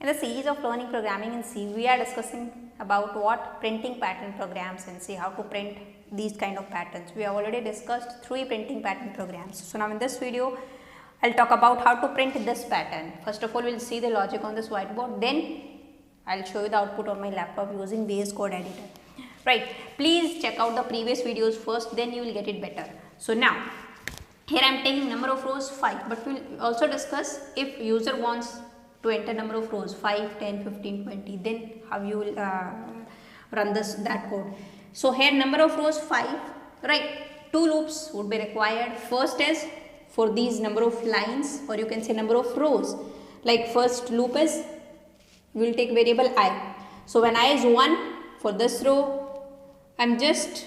In the series of learning programming in C, we are discussing about what printing pattern programs in C, how to print these kind of patterns. We have already discussed 3 printing pattern programs. So now in this video, I'll talk about how to print this pattern. First of all, we'll see the logic on this whiteboard. Then I'll show you the output on my laptop using VS Code editor. Right. Please check out the previous videos first, then you will get it better. So now, here I am taking number of rows 5, but we'll also discuss if user wants to enter number of rows 5, 10, 15, 20, then how you will run that code. So here number of rows 5, right? 2 loops would be required. First is for these number of lines, or you can say number of rows. Like first loop is, we will take variable I. So when I is 1, for this row, I am just,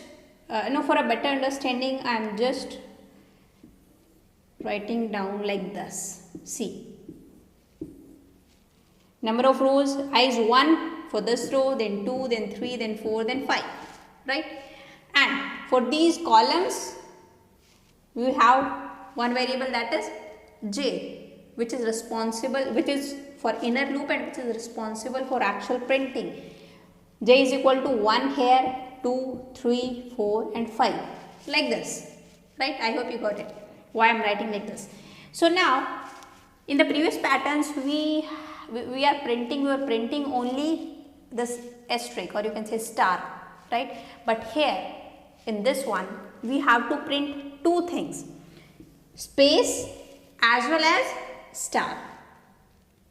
for a better understanding, I am just writing down like this. See. Number of rows, I is 1 for this row, then 2, then 3, then 4, then 5, right? And for these columns, we have one variable that is j, which is responsible, which is for inner loop and which is responsible for actual printing. J is equal to 1 here, 2, 3, 4 and 5, like this, right? I hope you got it, why I am writing like this. So now, in the previous patterns, we were printing only this asterisk, or you can say star, right? But here in this one we have to print 2 things, space as well as star.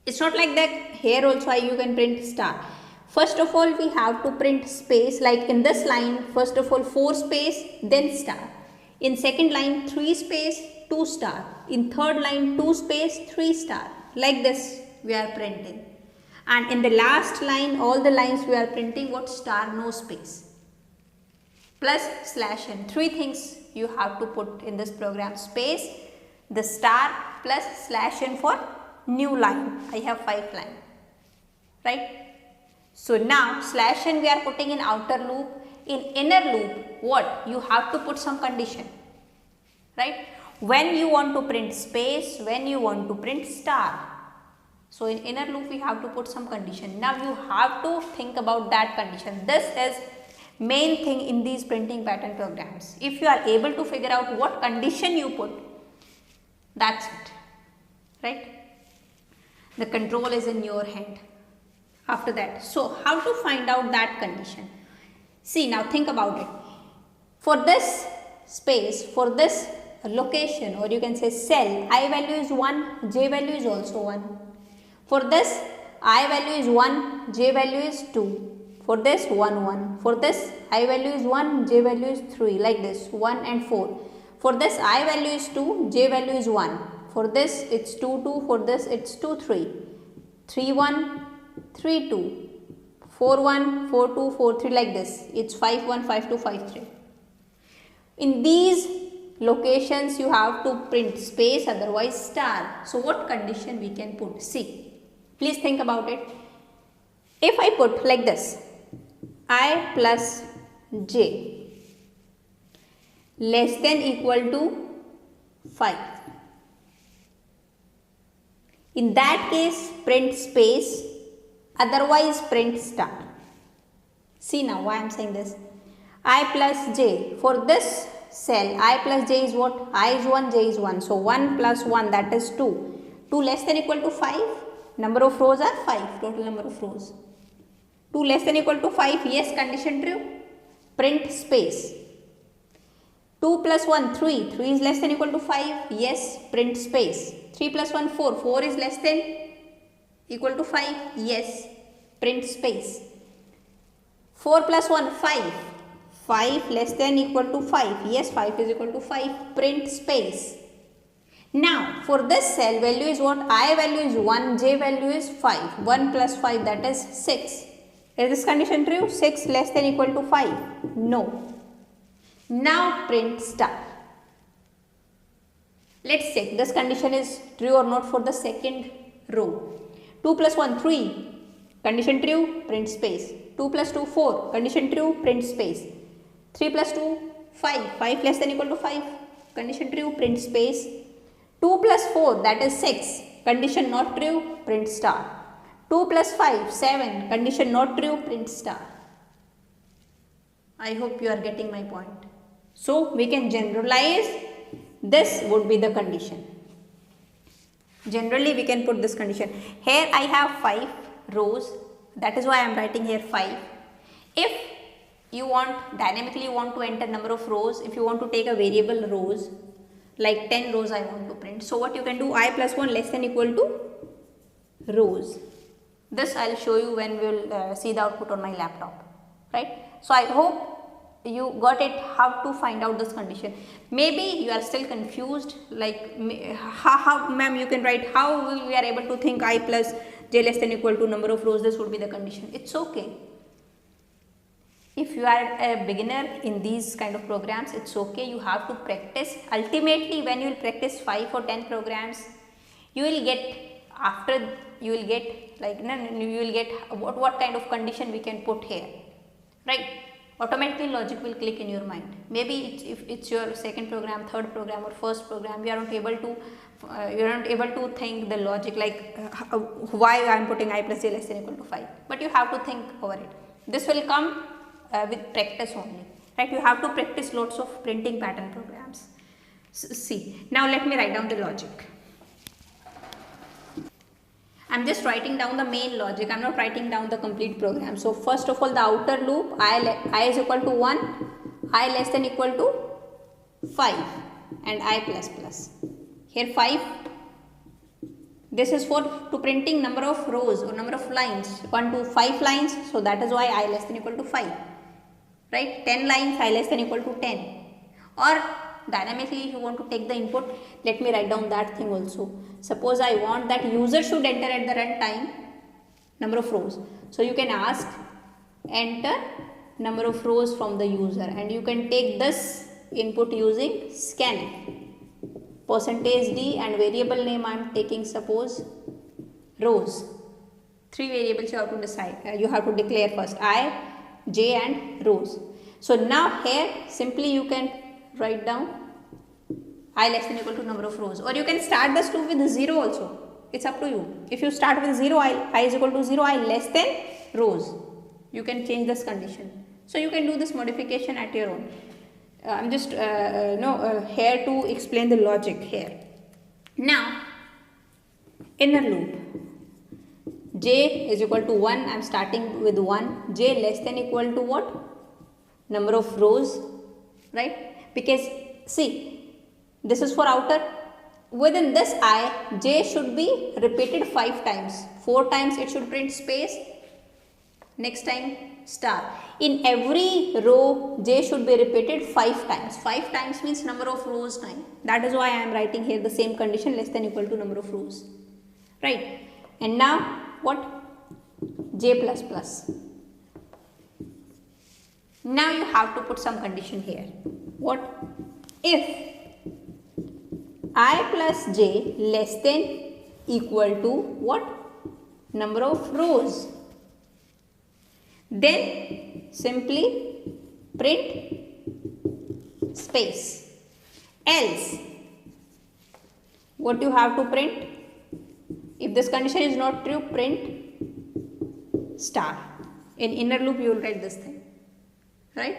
It's not like that here also you can print star. First of all, we have to print space, like in this line, first of all 4 space, then star. In second line 3 space, 2 star. In third line 2 space, 3 star. Like this we are printing, and in the last line all the lines we are printing what? Star, no space, plus slash n. 3 things you have to put in this program: space, the star, plus slash n for new line. I have 5 line, right? So now slash n we are putting in outer loop. In inner loop, what? You have to put some condition, right? When you want to print space, when you want to print star. So in inner loop we have to put some condition. Now you have to think about that condition. This is main thing in these printing pattern programs. If you are able to figure out what condition you put, that's it, right? The control is in your hand after that. So how to find out that condition? See, now think about it. For this space, for this location, or you can say cell, I value is 1, j value is also 1. For this, I value is 1, j value is 2. For this, 1, 1. For this, I value is 1, j value is 3. Like this, 1 and 4. For this, I value is 2, j value is 1. For this, it's 2, 2. For this, it's 2, 3. 3, 1, 3, 2. 4, 1, 4, 2, 4, 3. Like this. It's 5, 1, 5, 2, 5, 3. In these locations, you have to print space, otherwise star. So, what condition we can put? See. Please think about it. If I put like this, I plus j less than equal to 5. In that case, print space, otherwise print star. See now why I am saying this. I plus j. For this cell, I plus j is what? I is 1, j is 1. So 1 plus 1, that is 2. 2 less than equal to 5. Number of rows are 5, total number of rows. 2 less than equal to 5, yes, condition true. Print space. 2 plus 1, 3. 3 is less than equal to 5, yes, print space. 3 plus 1, 4. 4 is less than equal to 5, yes, print space. 4 plus 1, 5. 5 less than equal to 5, yes, 5 is equal to 5, print space. Now, for this cell, value is what? I value is 1, j value is 5. 1 plus 5, that is 6. Is this condition true? 6 less than equal to 5? No. Now, print star. Let's check this condition is true or not for the second row. 2 plus 1, 3. Condition true, print space. 2 plus 2, 4. Condition true, print space. 3 plus 2, 5. 5 less than equal to 5. Condition true, print space. 2 plus 4, that is 6. Condition not true, print star. 2 plus 5, 7. Condition not true, print star. I hope you are getting my point. So we can generalize, this would be the condition. Generally we can put this condition. Here I have 5 rows, that is why I am writing here 5. If you want, dynamically you want to enter number of rows, if you want to take a variable rows, like 10 rows I want to print. So what you can do, I plus 1 less than equal to rows. This I will show you when we will see the output on my laptop, right. So I hope you got it, how to find out this condition. Maybe you are still confused, like how ma'am you can write, how we are able to think I plus j less than equal to number of rows, this would be the condition. It's okay. If you are a beginner in these kind of programs, it's okay, you have to practice. Ultimately when you will practice 5 or 10 programs, you will get, after you will get like, you will get what kind of condition we can put here, right. Automatically logic will click in your mind. Maybe if it's your second program, third program or first program, you are not able to think the logic, like why I am putting I plus j less than equal to 5, but you have to think over it. This will come with practice only, right. You have to practice lots of printing pattern programs. See, now let me write down the logic. I am just writing down the main logic, I am not writing down the complete program. So first of all, the outer loop, I is equal to 1, I less than equal to 5 and I plus plus. Here 5, this is for to printing number of rows or number of lines, 1 to 5 lines, so that is why I less than equal to 5, right. 10 lines, I less than equal to 10. Or dynamically if you want to take the input, let me write down that thing also. Suppose I want that user should enter at the runtime number of rows. So you can ask enter number of rows from the user, and you can take this input using scanf. %d and variable name I am taking, suppose rows. 3 variables you have to decide, you have to declare first, I, j and rows. So now here simply you can write down I less than equal to number of rows, or you can start this loop with 0 also, it's up to you. If you start with 0, I is equal to 0, I less than rows, you can change this condition. So you can do this modification at your own. I am just here to explain the logic here. Now inner loop, j is equal to 1, I am starting with 1, j less than equal to what? Number of rows, right, because see, this is for outer. Within this I, j should be repeated 5 times. 4 times it should print space, next time star. In every row, j should be repeated 5 times. 5 times means number of rows time. That is why I am writing here the same condition, less than equal to number of rows, right. And now what? J plus plus. Now you have to put some condition here. What? If I plus j less than equal to what? Number of rows, then simply print space. Else what you have to print? If this condition is not true, print star. In inner loop you will write this thing, right.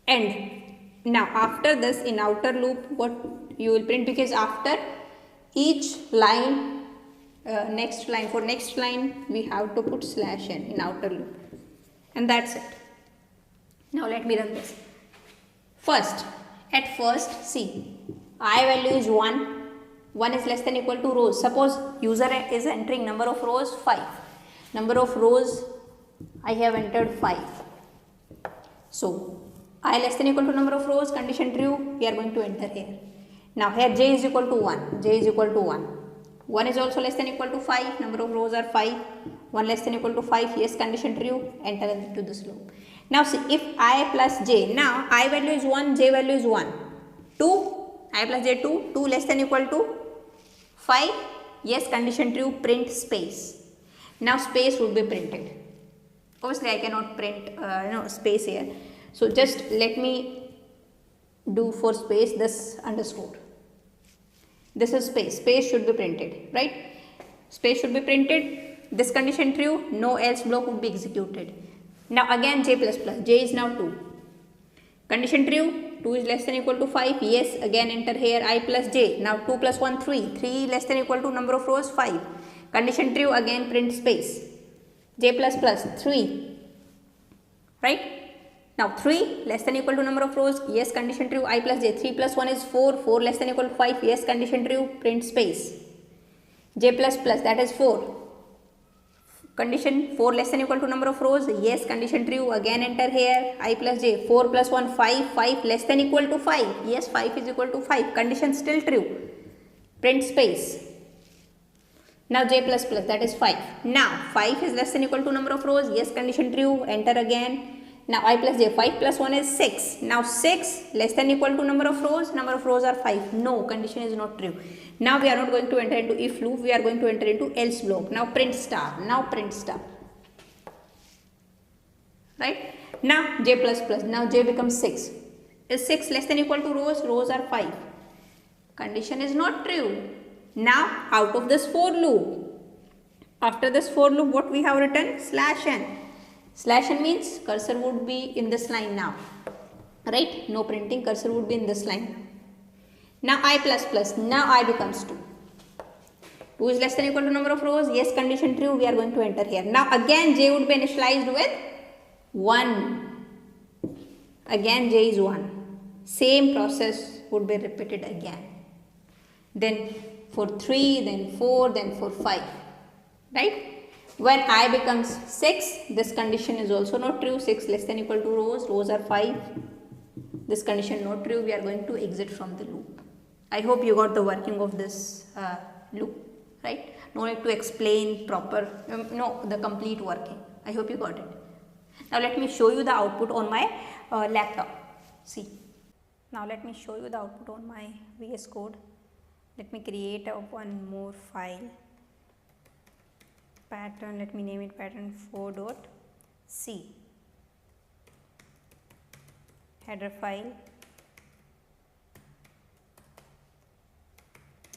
And now after this, in outer loop, what you will print, because after each line, next line we have to put /n in outer loop, and that's it. Now let me run this. At first see, I value is 1 is less than equal to rows. Suppose user is entering number of rows 5, number of rows I have entered 5. So I less than equal to number of rows, condition true, we are going to enter here. Now here j is equal to 1, j is equal to 1. 1 is also less than equal to 5, number of rows are 5, 1 less than equal to 5, yes, condition true, enter into this loop. Now see, if I plus j, now I value is 1, j value is 1, 2, I plus j 2, 2 less than equal to 5, yes, condition true, print space. Now space would be printed. Obviously I cannot print space here. So just let me do for space this underscore. This is space. Space should be printed, right? Space should be printed. This condition true, no else block would be executed. Now again j plus plus, j is now 2. Condition true, 2 is less than equal to 5, yes, again enter here I plus j. Now 2 plus 1, 3, 3 less than equal to number of rows 5. Condition true, again print space, j plus plus 3, right? Now 3 less than equal to number of rows, yes, condition true, I plus j. 3 plus 1 is 4, 4 less than equal to 5, yes, condition true, print space, j plus plus, that is 4. Condition 4 less than equal to number of rows, yes, condition true, again enter here I plus j. 4 plus 1, 5, 5 less than equal to 5, yes, 5 is equal to 5, condition still true, print space. Now j plus plus, that is 5. Now 5 is less than equal to number of rows, yes, condition true, enter again. Now I plus j, 5 plus 1 is 6. Now 6 less than equal to number of rows are 5. No, condition is not true. Now we are not going to enter into if loop, we are going to enter into else block. Now print star, right? Now j plus plus, now j becomes 6. Is 6 less than equal to rows are 5. Condition is not true. Now out of this for loop, after this for loop what we have written? Slash n. Slash n means cursor would be in this line now, right? No printing, cursor would be in this line. Now I plus plus, now I becomes 2. 2 is less than equal to number of rows, yes, condition true, we are going to enter here. Now again j would be initialized with 1. Again j is 1. Same process would be repeated again. Then for 3, then 4, then for 5, right? When I becomes 6, this condition is also not true. 6 less than equal to rows are 5. This condition not true, we are going to exit from the loop. I hope you got the working of this loop, right? No need to explain proper, the complete working. I hope you got it. Now let me show you the output on my laptop. See. Now let me show you the output on my VS Code. Let me create one more file. Pattern, let me name it pattern 4.c. Header file,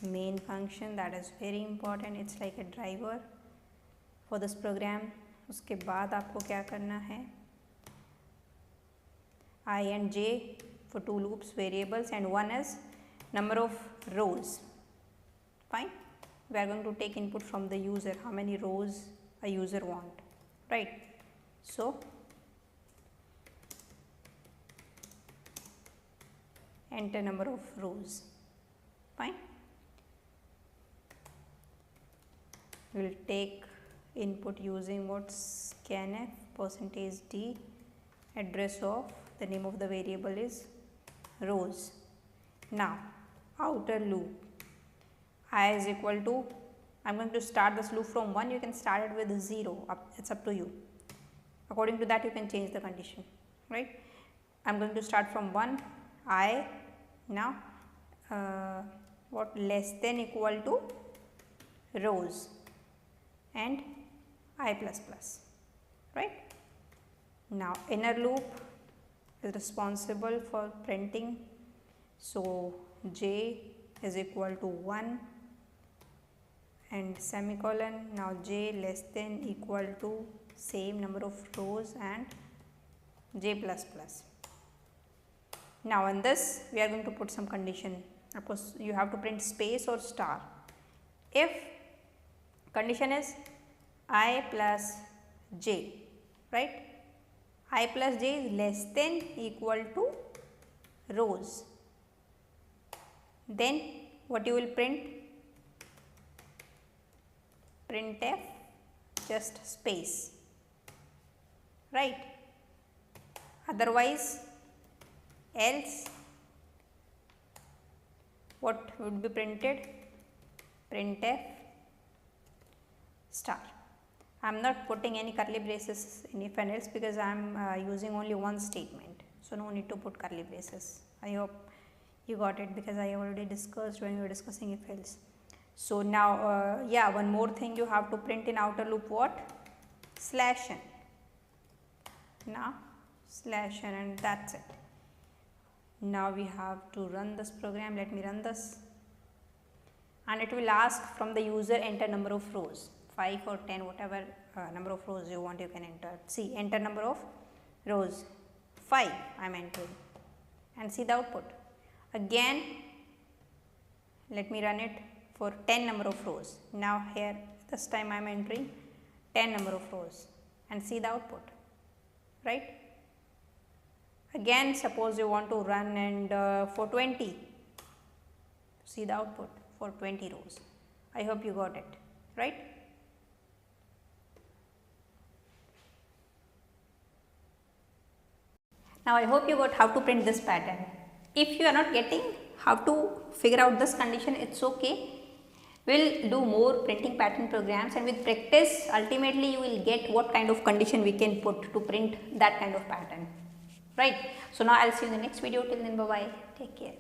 main function, that is very important, it's like a driver for this program. उसके बाद आपको क्या करना है? I and j for 2 loops variables and one is number of rows. Fine. We are going to take input from the user, how many rows a user want, right? So enter number of rows. Fine. We will take input using what? Scanf %d, address of the name of the variable is rows. Now outer loop, I is equal to, I am going to start this loop from 1, you can start it with 0, it's up to you. According to that you can change the condition, right? I am going to start from 1, I, now what, less than equal to rows and I plus plus, right? Now inner loop is responsible for printing, so j is equal to 1 and semicolon. Now j less than equal to same number of rows and j plus plus. Now in this we are going to put some condition. Of course you have to print space or star. If condition is I plus j, right? I plus j is less than equal to rows, then what you will print? Printf just space, right? Otherwise else what would be printed? Printf star. I am not putting any curly braces in if and else because I am using only one statement, so no need to put curly braces. I hope you got it because I already discussed when we were discussing if else. So now yeah, one more thing you have to print in outer loop, what? Slash n. Now slash n, and that's it. Now we have to run this program. Let me run this, and it will ask from the user enter number of rows. 5 or 10, whatever number of rows you want, you can enter. See, enter number of rows, 5 I am entering, and see the output. Again let me run it for 10 number of rows. Now here this time I am entering 10 number of rows and see the output, right. Again suppose you want to run and for 20, see the output for 20 rows. I hope you got it, right. Now I hope you got how to print this pattern. If you are not getting how to figure out this condition, it's okay. We'll do more printing pattern programs, and with practice ultimately you will get what kind of condition we can put to print that kind of pattern, right. So now I'll see you in the next video. Till then, bye bye, take care.